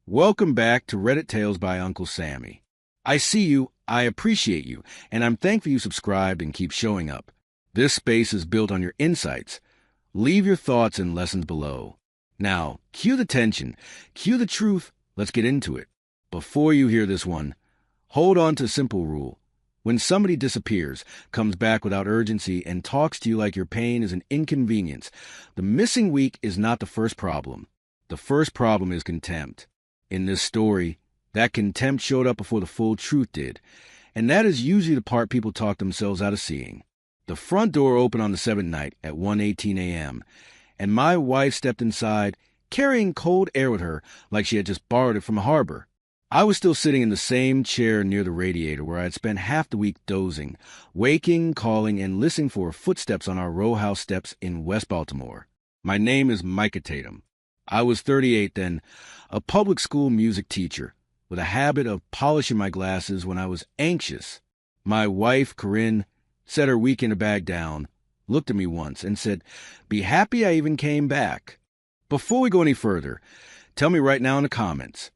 Welcome back to Reddit Tales by Uncle Sammy. I see you, I appreciate you, and I'm thankful you subscribed and keep showing up. This space is built on your insights. Leave your thoughts and lessons below. Now, cue the tension, cue the truth, let's get into it. Before you hear this one, hold on to a simple rule. When somebody disappears, comes back without urgency, and talks to you like your pain is an inconvenience, the missing week is not the first problem. The first problem is contempt. In this story, that contempt showed up before the full truth did, and that is usually the part people talk themselves out of seeing. The front door opened on the seventh night at 1:18 a.m., and my wife stepped inside, carrying cold air with her like she had just borrowed it from a harbor. I was still sitting in the same chair near the radiator where I had spent half the week dozing, waking, calling, and listening for footsteps on our row house steps in West Baltimore. My name is Micah Tatum. I was 38 then, a public school music teacher, with a habit of polishing my glasses when I was anxious. My wife, Corinne, set her weekend bag down, looked at me once, and said, "Be happy I even came back." Before we go any further, tell me right now in the comments,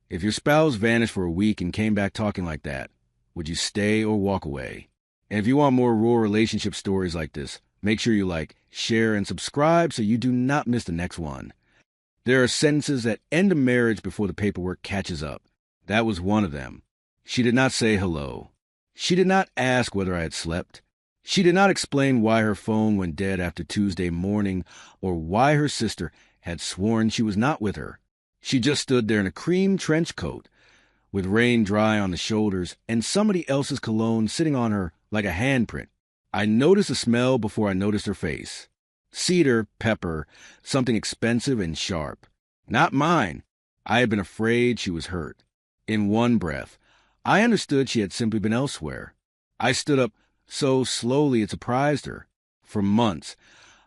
if your spouse vanished for a week and came back talking like that, would you stay or walk away? And if you want more raw relationship stories like this, make sure you like, share, and subscribe so you do not miss the next one. There are sentences that end a marriage before the paperwork catches up. That was one of them. She did not say hello. She did not ask whether I had slept. She did not explain why her phone went dead after Tuesday morning or why her sister had sworn she was not with her. She just stood there in a cream trench coat, with rain dry on the shoulders and somebody else's cologne sitting on her like a handprint. I noticed the smell before I noticed her face. Cedar, pepper, something expensive and sharp. Not mine. I had been afraid she was hurt. In one breath, I understood she had simply been elsewhere. I stood up so slowly it surprised her. For months,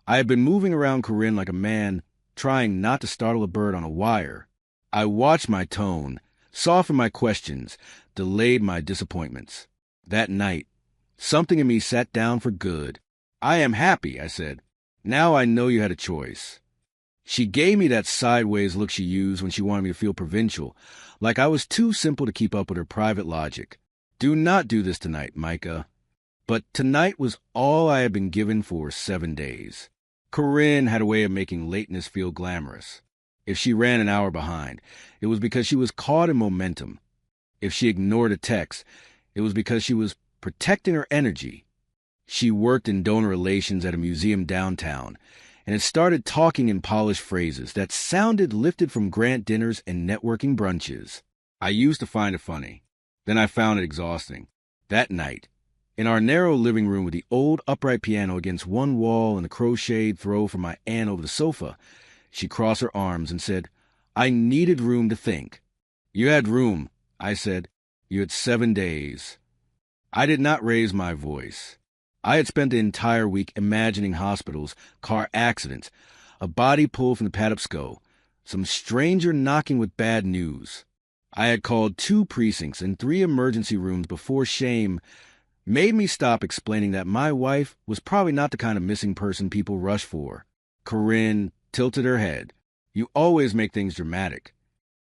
I had been moving around Corinne like a man trying not to startle a bird on a wire. I watched my tone, softened my questions, delayed my disappointments. That night, something in me sat down for good. "I am happy," I said. "Now I know you had a choice." She gave me that sideways look she used when she wanted me to feel provincial, like I was too simple to keep up with her private logic. "Do not do this tonight, Micah." But tonight was all I had been given for 7 days. Corinne had a way of making lateness feel glamorous. If she ran an hour behind, it was because she was caught in momentum. If she ignored a text, it was because she was protecting her energy. She worked in donor relations at a museum downtown, and had started talking in polished phrases that sounded lifted from grant dinners and networking brunches. I used to find it funny. Then I found it exhausting. That night, in our narrow living room with the old upright piano against one wall and a crocheted throw from my aunt over the sofa, she crossed her arms and said, "I needed room to think." "You had room," I said. "You had 7 days." I did not raise my voice. I had spent the entire week imagining hospitals, car accidents, a body pulled from the Patapsco, some stranger knocking with bad news. I had called 2 precincts and 3 emergency rooms before shame made me stop explaining that my wife was probably not the kind of missing person people rush for. Corinne tilted her head. "You always make things dramatic."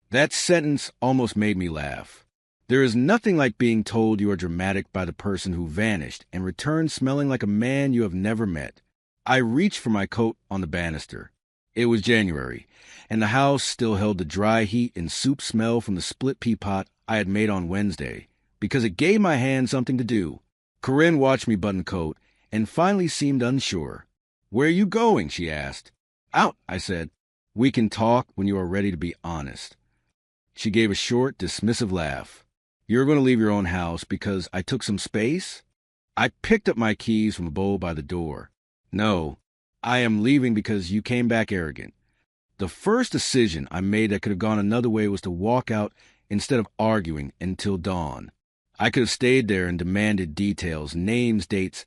That sentence almost made me laugh. There is nothing like being told you are dramatic by the person who vanished and returned smelling like a man you have never met. I reached for my coat on the banister. It was January, and the house still held the dry heat and soup smell from the split pea pot I had made on Wednesday, because it gave my hand something to do. Corinne watched me button the coat and finally seemed unsure. "Where are you going?" she asked. "Out," I said. "We can talk when you are ready to be honest." She gave a short, dismissive laugh. "You're going to leave your own house because I took some space?" I picked up my keys from a bowl by the door. "No, I am leaving because you came back arrogant." The first decision I made that could have gone another way was to walk out instead of arguing until dawn. I could have stayed there and demanded details, names, dates,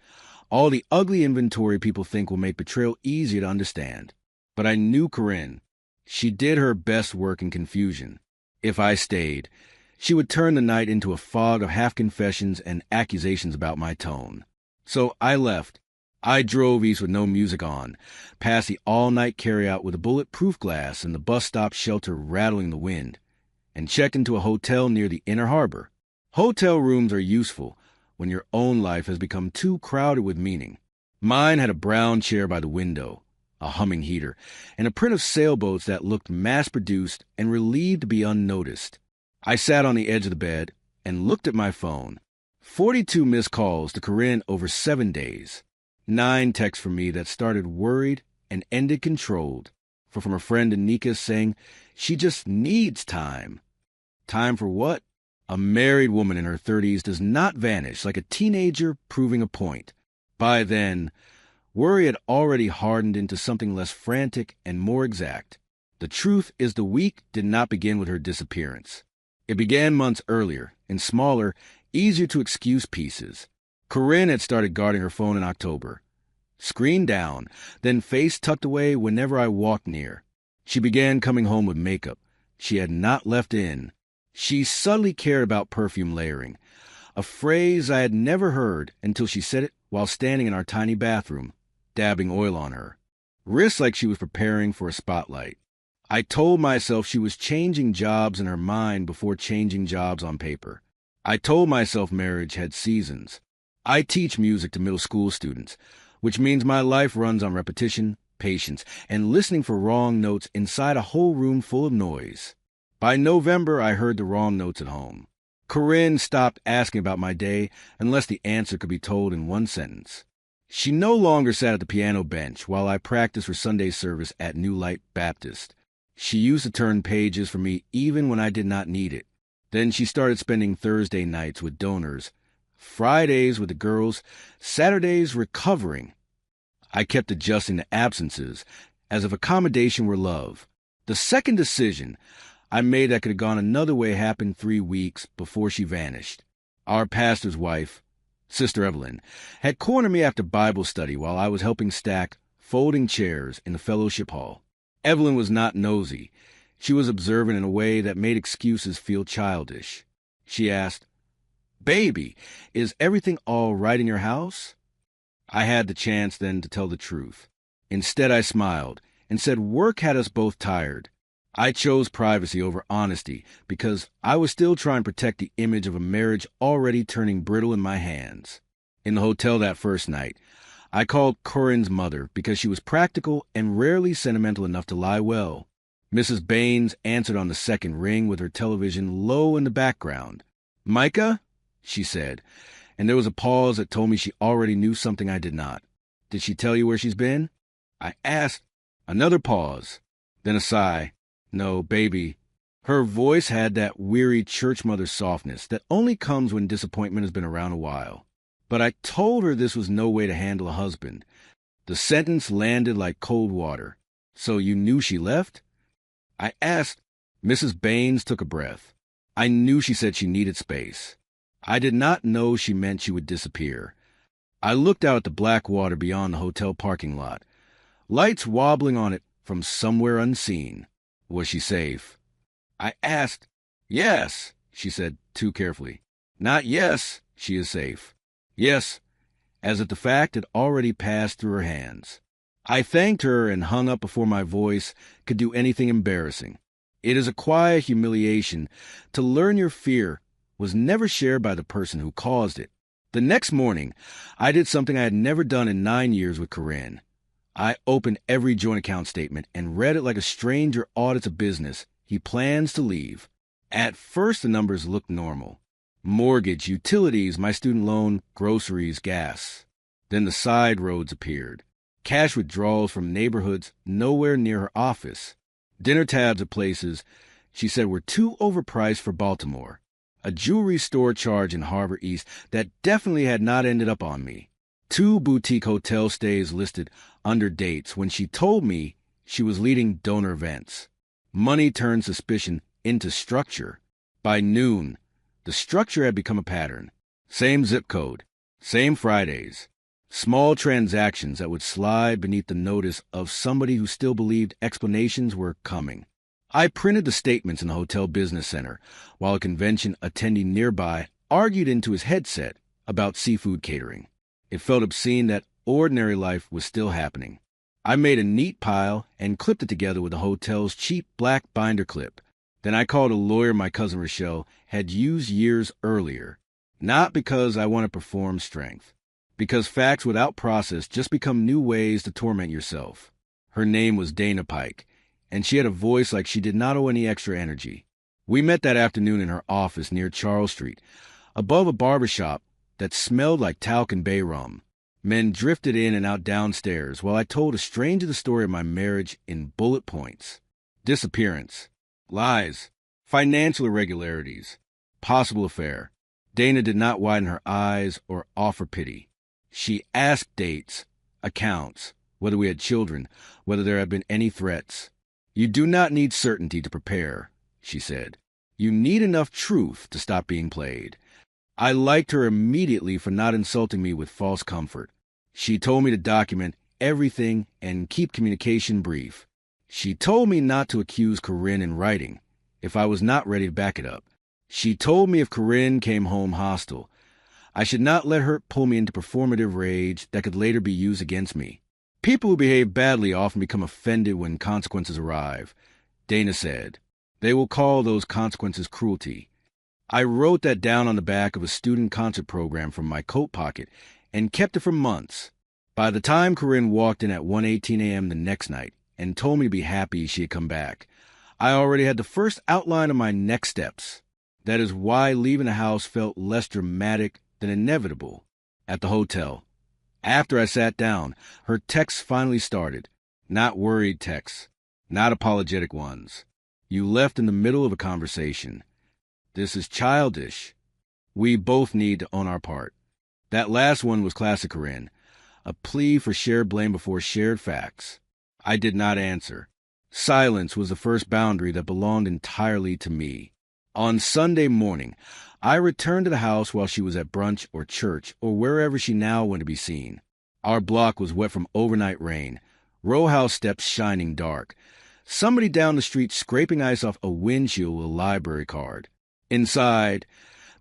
all the ugly inventory people think will make betrayal easier to understand. But I knew Corinne. She did her best work in confusion. If I stayed, she would turn the night into a fog of half-confessions and accusations about my tone. So I left. I drove east with no music on, past the all-night carryout with a bulletproof glass and the bus stop shelter rattling in the wind. and checked into a hotel near the Inner Harbor. Hotel rooms are useful when your own life has become too crowded with meaning. Mine had a brown chair by the window, a humming heater, and a print of sailboats that looked mass-produced and relieved to be unnoticed. I sat on the edge of the bed and looked at my phone. 42 missed calls to Corinne over 7 days. 9 texts from me that started worried and ended controlled. From her friend Anika saying she just needs time. Time for what? A married woman in her 30s does not vanish like a teenager proving a point. By then, worry had already hardened into something less frantic and more exact. The truth is the week did not begin with her disappearance. It began months earlier, in smaller, easier-to-excuse pieces. Corinne had started guarding her phone in October. Screen down, then face tucked away whenever I walked near. She began coming home with makeup she had not left in. She subtly cared about perfume layering, a phrase I had never heard until she said it while standing in our tiny bathroom, dabbing oil on her. Wrists like she was preparing for a spotlight. I told myself she was changing jobs in her mind before changing jobs on paper. I told myself marriage had seasons. I teach music to middle school students, which means my life runs on repetition, patience, and listening for wrong notes inside a whole room full of noise. By November, I heard the wrong notes at home. Corinne stopped asking about my day unless the answer could be told in one sentence. She no longer sat at the piano bench while I practiced for Sunday service at New Light Baptist. She used to turn pages for me even when I did not need it. Then she started spending Thursday nights with donors, Fridays with the girls, Saturdays recovering. I kept adjusting the absences as if accommodation were love. The second decision I made that could have gone another way happened 3 weeks before she vanished. Our pastor's wife, Sister Evelyn, had cornered me after Bible study while I was helping stack folding chairs in the fellowship hall. Evelyn was not nosy. She was observant in a way that made excuses feel childish. She asked, "Baby, is everything all right in your house?" I had the chance then to tell the truth. Instead, I smiled and said work had us both tired. I chose privacy over honesty because I was still trying to protect the image of a marriage already turning brittle in my hands. In the hotel that first night, I called Corinne's mother because she was practical and rarely sentimental enough to lie well. Mrs. Baines answered on the second ring with her television low in the background. "Micah?" she said, and there was a pause that told me she already knew something I did not. "Did she tell you where she's been?" I asked. Another pause, then a sigh. "No, baby." Her voice had that weary church mother softness that only comes when disappointment has been around a while. But I told her this was no way to handle a husband. The sentence landed like cold water. "So you knew she left?" I asked. Mrs. Baines took a breath. I knew she said she needed space. I did not know she meant she would disappear. I looked out at the black water beyond the hotel parking lot, lights wobbling on it from somewhere unseen. Was she safe? I asked. "Yes," she said too carefully. Not yes, she is safe. Yes, as if the fact had already passed through her hands. I thanked her and hung up before my voice could do anything embarrassing. It is a quiet humiliation to learn your fear was never shared by the person who caused it. The next morning, I did something I had never done in 9 years with Corinne. I opened every joint account statement and read it like a stranger audits a business he plans to leave. At first, the numbers looked normal. Mortgage, utilities, my student loan, groceries, gas. Then the side roads appeared. Cash withdrawals from neighborhoods nowhere near her office. Dinner tabs at places she said were too overpriced for Baltimore. A jewelry store charge in Harbor East that definitely had not ended up on me. 2 boutique hotel stays listed under dates when she told me she was leading donor events. Money turned suspicion into structure. By noon, the structure had become a pattern. Same zip code, same Fridays. Small transactions that would slide beneath the notice of somebody who still believed explanations were coming. I printed the statements in the hotel business center, while a convention attendee nearby argued into his headset about seafood catering. It felt obscene that ordinary life was still happening. I made a neat pile and clipped it together with the hotel's cheap black binder clip. Then I called a lawyer my cousin Rochelle had used years earlier, not because I want to perform strength, because facts without process just become new ways to torment yourself. Her name was Dana Pike, and she had a voice like she did not owe any extra energy. We met that afternoon in her office near Charles Street, above a barbershop that smelled like talc and bay rum. Men drifted in and out downstairs while I told a stranger the story of my marriage in bullet points. Disappearance, lies, financial irregularities, possible affair. Dana did not widen her eyes or offer pity. She asked dates, accounts, whether we had children, whether there had been any threats. You do not need certainty to prepare, she said. You need enough truth to stop being played. I liked her immediately for not insulting me with false comfort. She told me to document everything and keep communication brief. She told me not to accuse Corinne in writing if I was not ready to back it up. She told me if Corinne came home hostile, I should not let her pull me into performative rage that could later be used against me. People who behave badly often become offended when consequences arrive, Dana said. They will call those consequences cruelty. I wrote that down on the back of a student concert program from my coat pocket and kept it for months. By the time Corinne walked in at 1:18 a.m. the next night and told me to be happy she had come back, I already had the first outline of my next steps. That is why leaving the house felt less dramatic than inevitable. At the hotel, after I sat down, her texts finally started. Not worried texts, not apologetic ones. You left in the middle of a conversation. This is childish. We both need to own our part. That last one was classic Corinne, a plea for shared blame before shared facts. I did not answer. Silence was the first boundary that belonged entirely to me. On Sunday morning, I returned to the house while she was at brunch or church or wherever she now went to be seen. Our block was wet from overnight rain, row house steps shining dark, somebody down the street scraping ice off a windshield with a library card. Inside,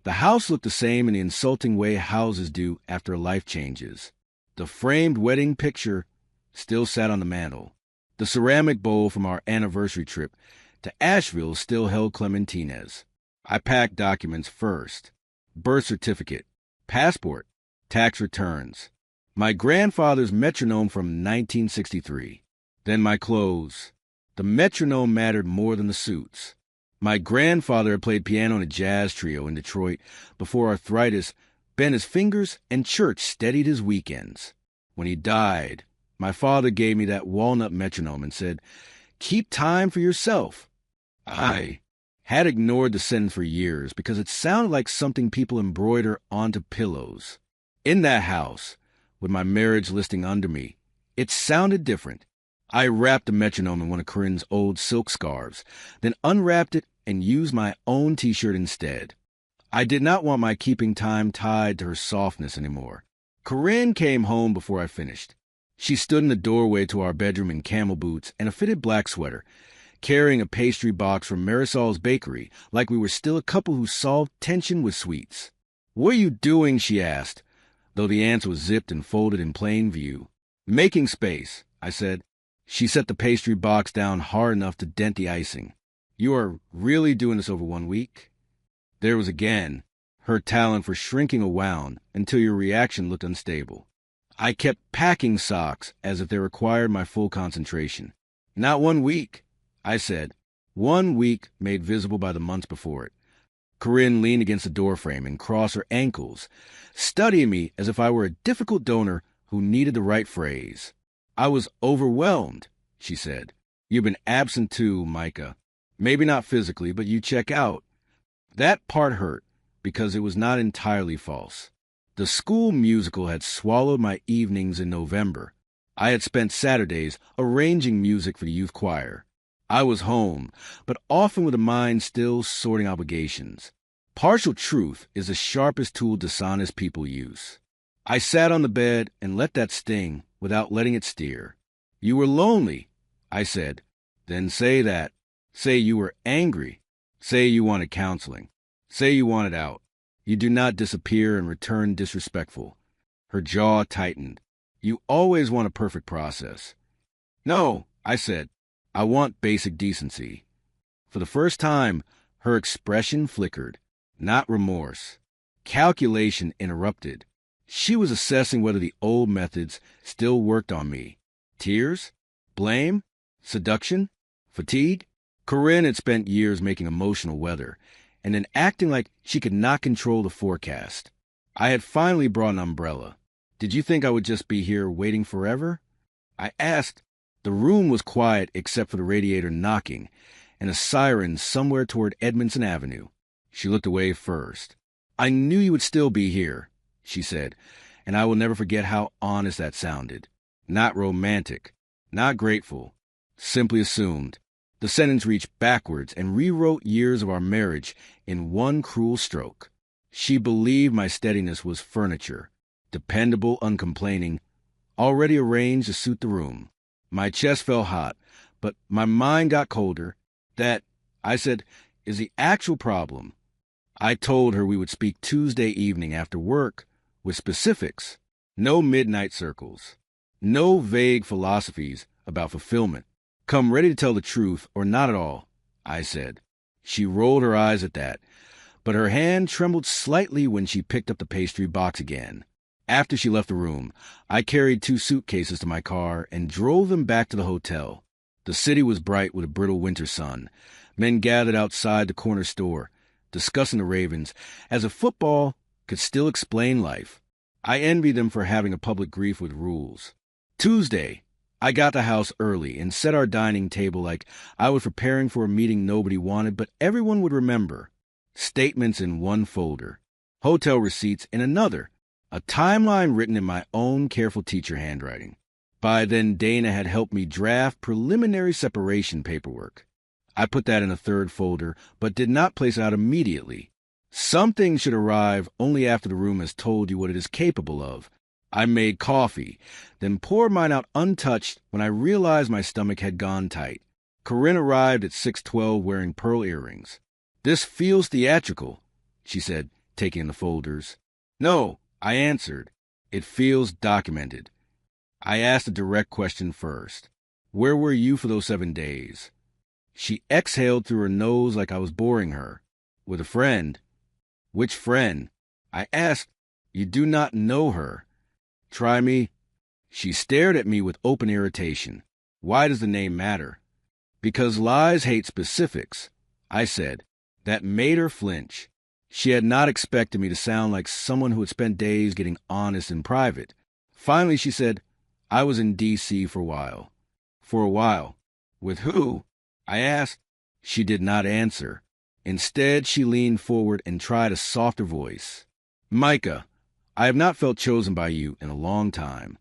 the house looked the same in the insulting way houses do after life changes. The framed wedding picture still sat on the mantel. The ceramic bowl from our anniversary trip to Asheville still held clementines. I packed documents first. Birth certificate, passport, tax returns, my grandfather's metronome from 1963. Then my clothes. The metronome mattered more than the suits. My grandfather had played piano in a jazz trio in Detroit before arthritis bent his fingers and church steadied his weekends. When he died, my father gave me that walnut metronome and said, "Keep time for yourself." I had ignored the sentence for years because it sounded like something people embroider onto pillows. In that house, with my marriage listing under me, it sounded different. I wrapped the metronome in one of Corinne's old silk scarves, then unwrapped it and used my own T-shirt instead. I did not want my keeping time tied to her softness anymore. Corinne came home before I finished. She stood in the doorway to our bedroom in camel boots and a fitted black sweater, carrying a pastry box from Marisol's bakery like we were still a couple who solved tension with sweets. "What are you doing?" she asked, though the answer was zipped and folded in plain view. "Making space," I said. She set the pastry box down hard enough to dent the icing. "You are really doing this over 1 week?" There was again her talent for shrinking a wound until your reaction looked unstable. I kept packing socks as if they required my full concentration. "Not 1 week," I said. 1 week made visible by the months before it. Corinne leaned against the doorframe and crossed her ankles, studying me as if I were a difficult donor who needed the right phrase. "I was overwhelmed," she said. "You've been absent too, Micah. Maybe not physically, but you check out." That part hurt because it was not entirely false. The school musical had swallowed my evenings in November. I had spent Saturdays arranging music for the youth choir. I was home, but often with a mind still sorting obligations. Partial truth is the sharpest tool dishonest people use. I sat on the bed and let that sting without letting it steer. "You were lonely," I said. "Then say that. Say you were angry. Say you wanted counseling. Say you wanted out. You do not disappear and return disrespectful." Her jaw tightened. "You always want a perfect process." "No," I said. "I want basic decency." For the first time, her expression flickered. Not remorse. Calculation interrupted. She was assessing whether the old methods still worked on me. Tears? Blame? Seduction? Fatigue? Corinne had spent years making emotional weather, and then acting like she could not control the forecast. I had finally brought an umbrella. Did you think I would just be here waiting forever? I asked. The room was quiet except for the radiator knocking and a siren somewhere toward Edmondson Avenue. She looked away first. I knew you would still be here, she said, and I will never forget how honest that sounded. Not romantic, not grateful, simply assumed. The sentence reached backwards and rewrote years of our marriage in one cruel stroke. She believed my steadiness was furniture, dependable, uncomplaining, already arranged to suit the room. My chest felt hot, but my mind got colder. That, I said, is the actual problem. I told her we would speak Tuesday evening after work, with specifics. No midnight circles. No vague philosophies about fulfillment. Come ready to tell the truth or not at all, I said. She rolled her eyes at that, but her hand trembled slightly when she picked up the pastry box again. After she left the room, I carried 2 suitcases to my car and drove them back to the hotel. The city was bright with a brittle winter sun. Men gathered outside the corner store, discussing the Ravens, as if football could still explain life. I envied them for having a public grief with rules. Tuesday, I got the house early and set our dining table like I was preparing for a meeting nobody wanted, but everyone would remember. Statements in one folder, hotel receipts in another, a timeline written in my own careful teacher handwriting. By then, Dana had helped me draft preliminary separation paperwork. I put that in a 3rd folder, but did not place it out immediately. Some things should arrive only after the room has told you what it is capable of. I made coffee, then poured mine out untouched when I realized my stomach had gone tight. Corinne arrived at 6:12 wearing pearl earrings. "This feels theatrical," she said, taking in the folders. "No," I answered. "It feels documented." I asked a direct question first. "Where were you for those 7 days?" She exhaled through her nose like I was boring her. "With a friend." "Which friend?" I asked. "You do not know her." "Try me." She stared at me with open irritation. "Why does the name matter?" "Because lies hate specifics," I said. That made her flinch. She had not expected me to sound like someone who had spent days getting honest in private. Finally, she said, "I was in D.C. for a while." "For a while? With who?" I asked. She did not answer. Instead, she leaned forward and tried a softer voice. "Micah, I have not felt chosen by you in a long time."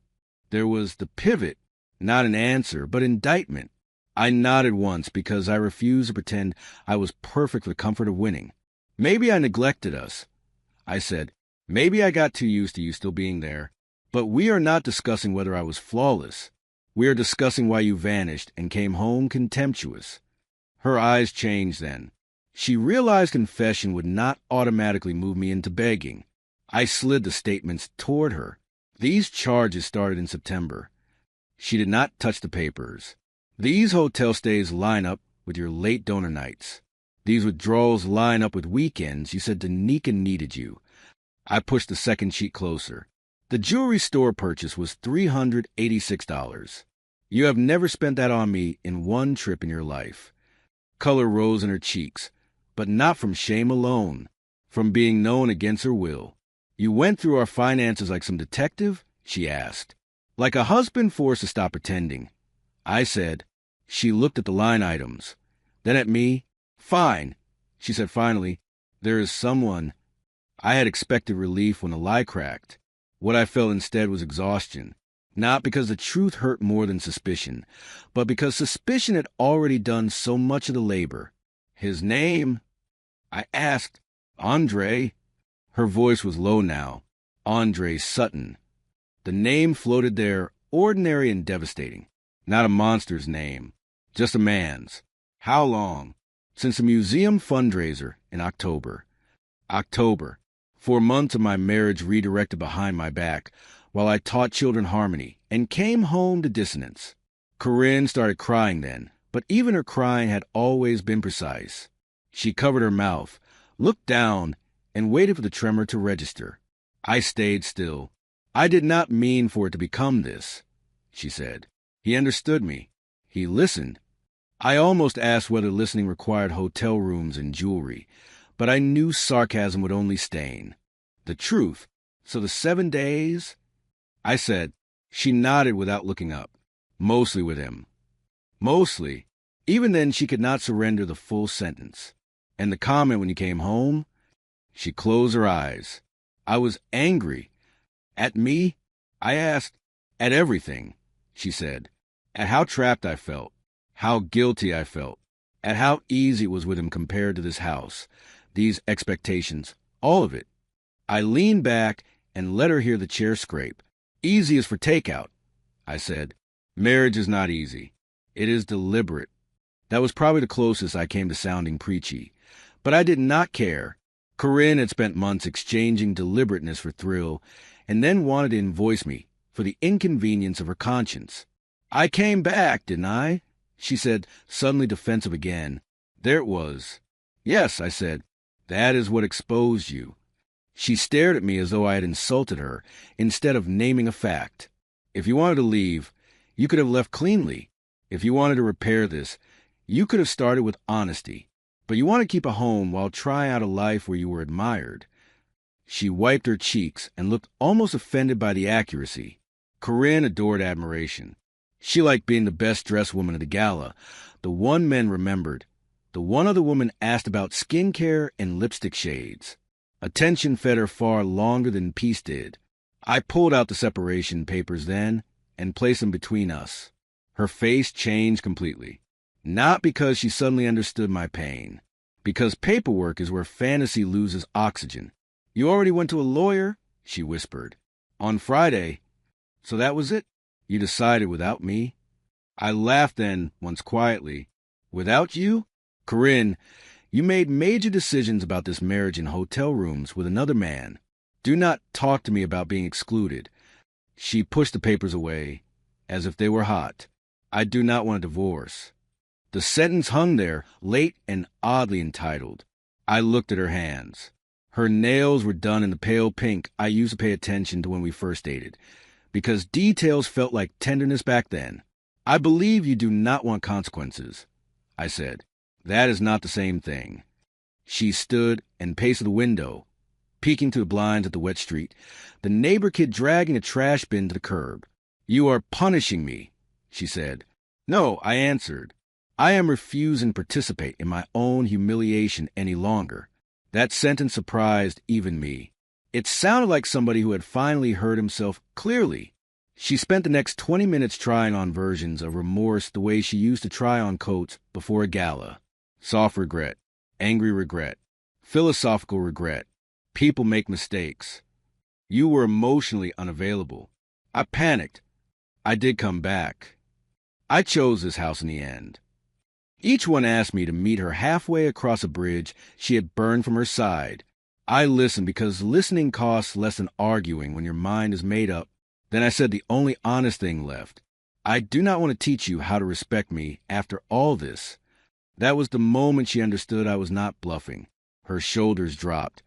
There was the pivot, not an answer, but indictment. I nodded once because I refused to pretend I was perfect for the comfort of winning. "Maybe I neglected us," I said. "Maybe I got too used to you still being there. But we are not discussing whether I was flawless. We are discussing why you vanished and came home contemptuous." Her eyes changed then. She realized confession would not automatically move me into begging. I slid the statements toward her. "These charges started in September." She did not touch the papers. "These hotel stays line up with your late donor nights. These withdrawals line up with weekends you said Danica needed you." I pushed the second sheet closer. "The jewelry store purchase was $386. You have never spent that on me in one trip in your life." Color rose in her cheeks, but not from shame alone, from being known against her will. "You went through our finances like some detective?" she asked. "Like a husband forced to stop pretending," I said. She looked at the line items, then at me. "Fine," she said finally. "There is someone." I had expected relief when the lie cracked. What I felt instead was exhaustion. Not because the truth hurt more than suspicion, but because suspicion had already done so much of the labor. "His name?" I asked. "Andre." Her voice was low now. "Andre Sutton." The name floated there, ordinary and devastating. Not a monster's name, just a man's. "How long?" "Since the museum fundraiser in October." October. 4 months of my marriage redirected behind my back, while I taught children harmony and came home to dissonance. Corinne started crying then, but even her crying had always been precise. She covered her mouth, looked down, and waited for the tremor to register. I stayed still. "I did not mean for it to become this," she said. He understood me. He listened. I almost asked whether listening required hotel rooms and jewelry, but I knew sarcasm would only stain the truth. "So the 7 days?" I said. She nodded without looking up. "Mostly with him." Mostly. Even then she could not surrender the full sentence. "And the comment when you came home?" She closed her eyes. I was angry. "At me?" I asked. "At everything," she said. "At how trapped I felt. How guilty I felt. At how easy it was with him compared to this house. These expectations. All of it." I leaned back and let her hear the chair scrape. "Easy is for takeout," I said. "Marriage is not easy. It is deliberate." That was probably the closest I came to sounding preachy. But I did not care. Corinne had spent months exchanging deliberateness for thrill, and then wanted to invoice me for the inconvenience of her conscience. "I came back, didn't I?" she said, suddenly defensive again. There it was. "Yes," I said. "That is what exposed you." She stared at me as though I had insulted her, instead of naming a fact. "If you wanted to leave, you could have left cleanly. If you wanted to repair this, you could have started with honesty. But you want to keep a home while trying out a life where you were admired." She wiped her cheeks and looked almost offended by the accuracy. Corinne adored admiration. She liked being the best-dressed woman at the gala, the one men remembered, the one other woman asked about skincare and lipstick shades. Attention fed her far longer than peace did. I pulled out the separation papers then and placed them between us. Her face changed completely. Not because she suddenly understood my pain. Because paperwork is where fantasy loses oxygen. "You already went to a lawyer?" she whispered. "On Friday." "So that was it? You decided without me?" I laughed then, once quietly. "Without you? Corinne, you made major decisions about this marriage in hotel rooms with another man. Do not talk to me about being excluded." She pushed the papers away, as if they were hot. "I do not want a divorce." The sentence hung there, late and oddly entitled. I looked at her hands. Her nails were done in the pale pink I used to pay attention to when we first dated, because details felt like tenderness back then. "I believe you do not want consequences," I said. "That is not the same thing." She stood and paced to the window, peeking through the blinds at the wet street, the neighbor kid dragging a trash bin to the curb. "You are punishing me," she said. "No," I answered. "I am refusing to participate in my own humiliation any longer." That sentence surprised even me. It sounded like somebody who had finally heard himself clearly. She spent the next 20 minutes trying on versions of remorse the way she used to try on coats before a gala. Soft regret, angry regret, philosophical regret. People make mistakes. You were emotionally unavailable. I panicked. I did come back. I chose this house in the end. Each one asked me to meet her halfway across a bridge she had burned from her side. I listened because listening costs less than arguing when your mind is made up. Then I said the only honest thing left. "I do not want to teach you how to respect me after all this." That was the moment she understood I was not bluffing. Her shoulders dropped,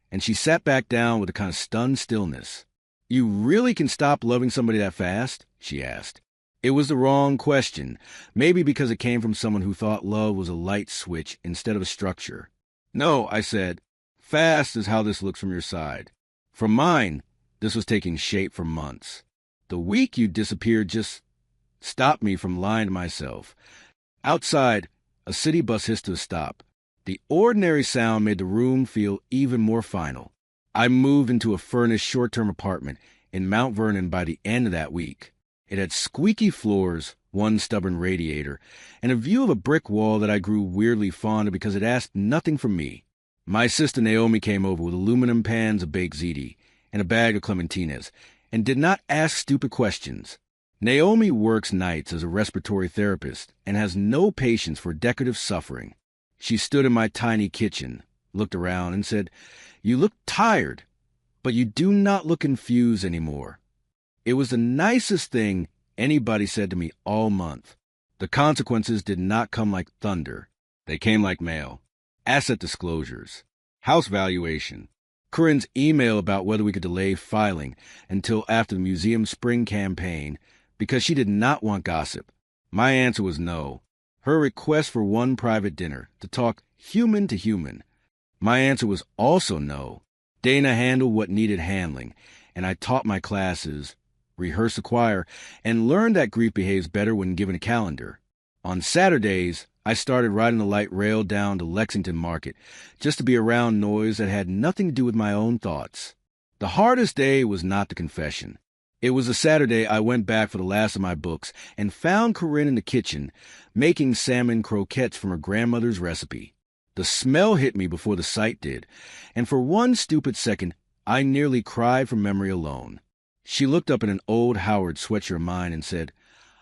and she sat back down with a kind of stunned stillness. "You really can stop loving somebody that fast?" she asked. It was the wrong question, maybe because it came from someone who thought love was a light switch instead of a structure. "No," I said. "Fast is how this looks from your side. From mine, this was taking shape for months. The week you disappeared just stopped me from lying to myself." Outside, a city bus hissed to a stop. The ordinary sound made the room feel even more final. I moved into a furnished short-term apartment in Mount Vernon by the end of that week. It had squeaky floors, one stubborn radiator, and a view of a brick wall that I grew weirdly fond of because it asked nothing from me. My sister Naomi came over with aluminum pans of baked ziti and a bag of clementines, and did not ask stupid questions. Naomi works nights as a respiratory therapist and has no patience for decorative suffering. She stood in my tiny kitchen, looked around, and said, "You look tired, but you do not look confused anymore." It was the nicest thing anybody said to me all month. The consequences did not come like thunder. They came like mail. Asset disclosures. House valuation. Corinne's email about whether we could delay filing until after the museum's spring campaign because she did not want gossip. My answer was no. Her request for one private dinner to talk human to human. My answer was also no. Dana handled what needed handling, and I taught my classes, rehearsed the choir, and learned that grief behaves better when given a calendar. On Saturdays, I started riding the light rail down to Lexington Market just to be around noise that had nothing to do with my own thoughts. The hardest day was not the confession. It was a Saturday I went back for the last of my books and found Corinne in the kitchen making salmon croquettes from her grandmother's recipe. The smell hit me before the sight did, and for one stupid second, I nearly cried from memory alone. She looked up at an old Howard sweatshirt of mine and said,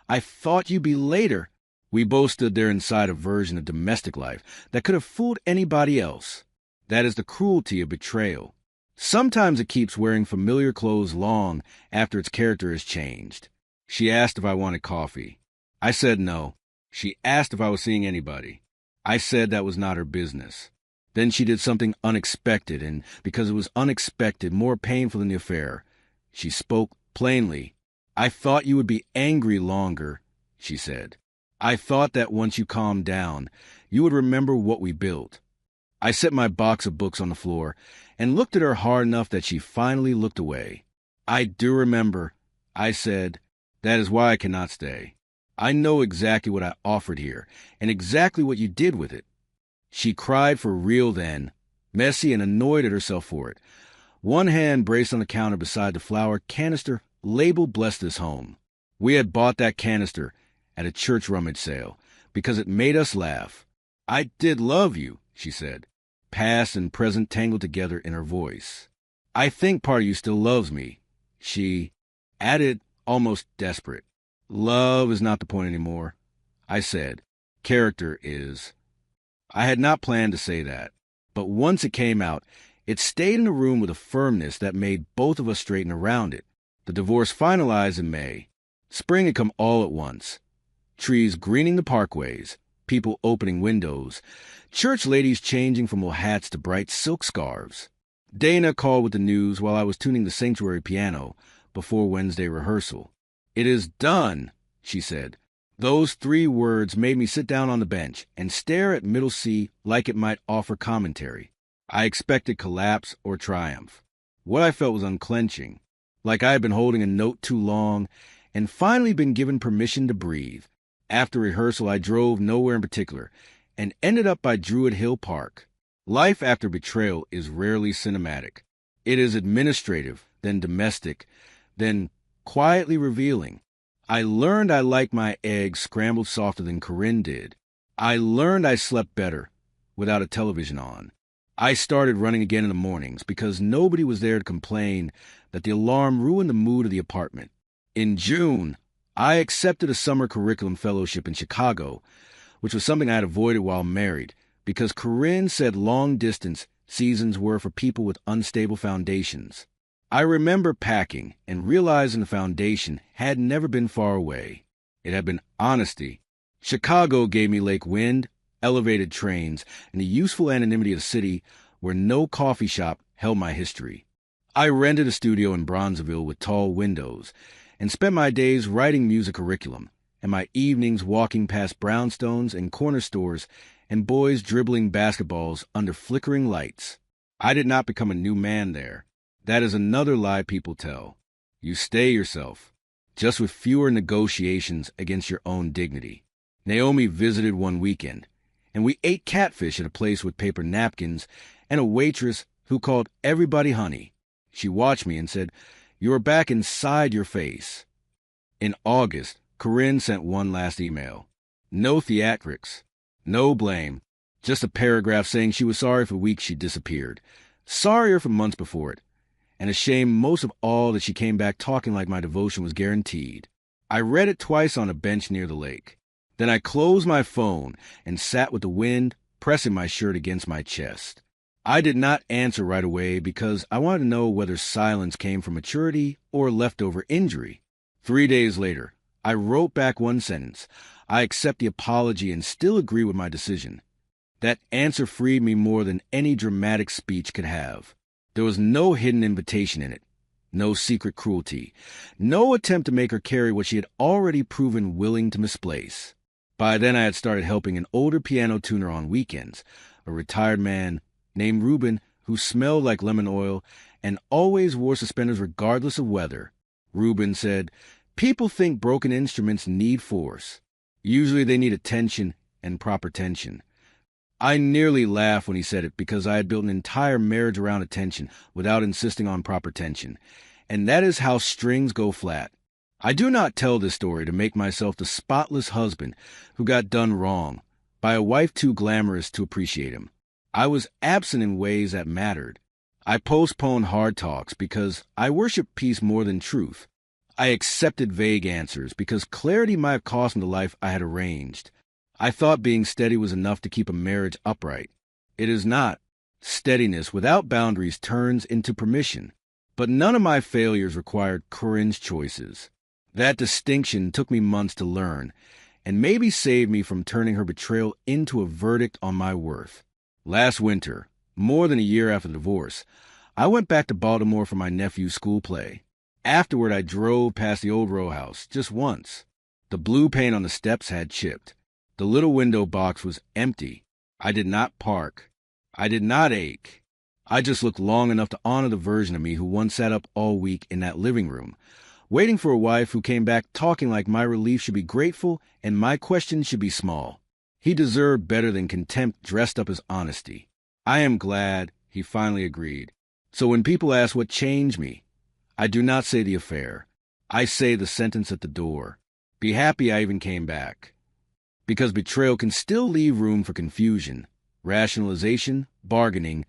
"I thought you'd be later." We both stood there inside a version of domestic life that could have fooled anybody else. That is the cruelty of betrayal. Sometimes it keeps wearing familiar clothes long after its character has changed. She asked if I wanted coffee. I said no. She asked if I was seeing anybody. I said that was not her business. Then she did something unexpected, and because it was unexpected, more painful than the affair. She spoke plainly. "I thought you would be angry longer," she said. "I thought that once you calmed down, you would remember what we built." I set my box of books on the floor and looked at her hard enough that she finally looked away. "I do remember," I said. "That is why I cannot stay. I know exactly what I offered here and exactly what you did with it." She cried for real then, messy and annoyed at herself for it. One hand braced on the counter beside the flower canister labeled "Bless This Home." We had bought that canister at a church rummage sale because it made us laugh. "I did love you," she said, past and present tangled together in her voice. "I think part of you still loves me," she added, almost desperate. "Love is not the point anymore," I said. "Character is." I had not planned to say that, but once it came out, it stayed in the room with a firmness that made both of us straighten around it. The divorce finalized in May. Spring had come all at once. Trees greening the parkways, people opening windows, church ladies changing from old hats to bright silk scarves. Dana called with the news while I was tuning the sanctuary piano before Wednesday rehearsal. "It is done," she said. Those 3 words made me sit down on the bench and stare at middle C like it might offer commentary. I expected collapse or triumph. What I felt was unclenching, like I had been holding a note too long and finally been given permission to breathe. After rehearsal, I drove nowhere in particular and ended up by Druid Hill Park. Life after betrayal is rarely cinematic. It is administrative, then domestic, then quietly revealing. I learned I liked my eggs scrambled softer than Corinne did. I learned I slept better without a television on. I started running again in the mornings because nobody was there to complain that the alarm ruined the mood of the apartment. In June, I accepted a summer curriculum fellowship in Chicago, which was something I had avoided while married, because Corinne said long-distance seasons were for people with unstable foundations. I remember packing and realizing the foundation had never been far away. It had been honesty. Chicago gave me lake wind, elevated trains, and the useful anonymity of the city where no coffee shop held my history. I rented a studio in Bronzeville with tall windows and spent my days writing music curriculum and my evenings walking past brownstones and corner stores and boys dribbling basketballs under flickering lights. I did not become a new man there. That is another lie people tell. You stay yourself, just with fewer negotiations against your own dignity. Naomi visited one weekend, and we ate catfish at a place with paper napkins and a waitress who called everybody honey. She watched me and said, "You are back inside your face." In August, Corinne sent one last email. No theatrics, no blame, just a paragraph saying she was sorry for weeks she disappeared, sorrier for months before it, and ashamed most of all that she came back talking like my devotion was guaranteed. I read it twice on a bench near the lake. Then I closed my phone and sat with the wind pressing my shirt against my chest. I did not answer right away because I wanted to know whether silence came from maturity or leftover injury. 3 days later, I wrote back one sentence. I accept the apology and still agree with my decision. That answer freed me more than any dramatic speech could have. There was no hidden invitation in it, no secret cruelty, no attempt to make her carry what she had already proven willing to misplace. By then I had started helping an older piano tuner on weekends, a retired man named Reuben who smelled like lemon oil and always wore suspenders regardless of weather. Reuben said, "People think broken instruments need force. Usually they need attention and proper tension." I nearly laughed when he said it because I had built an entire marriage around attention without insisting on proper tension, and that is how strings go flat. I do not tell this story to make myself the spotless husband who got done wrong by a wife too glamorous to appreciate him. I was absent in ways that mattered. I postponed hard talks because I worship peace more than truth. I accepted vague answers because clarity might have cost me the life I had arranged. I thought being steady was enough to keep a marriage upright. It is not. Steadiness without boundaries turns into permission. But none of my failures required Corinne's choices. That distinction took me months to learn, and maybe saved me from turning her betrayal into a verdict on my worth. Last winter, more than a year after the divorce, I went back to Baltimore for my nephew's school play. Afterward, I drove past the old row house just once. The blue paint on the steps had chipped. The little window box was empty. I did not park. I did not ache. I just looked long enough to honor the version of me who once sat up all week in that living room, waiting for a wife who came back talking like my relief should be grateful and my questions should be small. He deserved better than contempt dressed up as honesty. I am glad he finally agreed. So when people ask what changed me, I do not say the affair. I say the sentence at the door. Be happy I even came back. Because betrayal can still leave room for confusion, rationalization, bargaining,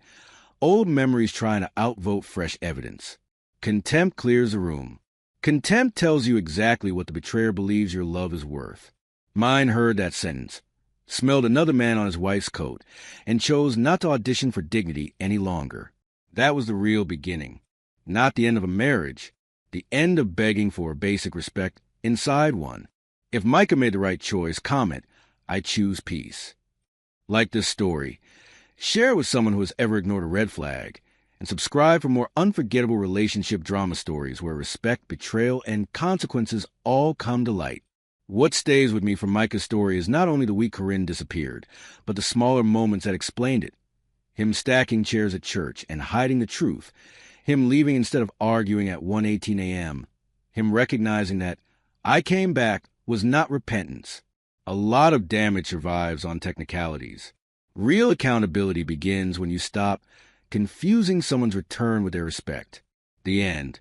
old memories trying to outvote fresh evidence. Contempt clears the room. Contempt tells you exactly what the betrayer believes your love is worth. Mine heard that sentence, smelled another man on his wife's coat, and chose not to audition for dignity any longer. That was the real beginning. Not the end of a marriage, the end of begging for basic respect inside one. If Micah made the right choice, comment, "I choose peace." Like this story, share it with someone who has ever ignored a red flag, and subscribe for more unforgettable relationship drama stories where respect, betrayal, and consequences all come to light. What stays with me from Micah's story is not only the week Corinne disappeared, but the smaller moments that explained it. Him stacking chairs at church and hiding the truth. Him leaving instead of arguing at 1:18 a.m. Him recognizing that "I came back" was not repentance. A lot of damage survives on technicalities. Real accountability begins when you stop confusing someone's return with their respect. The end.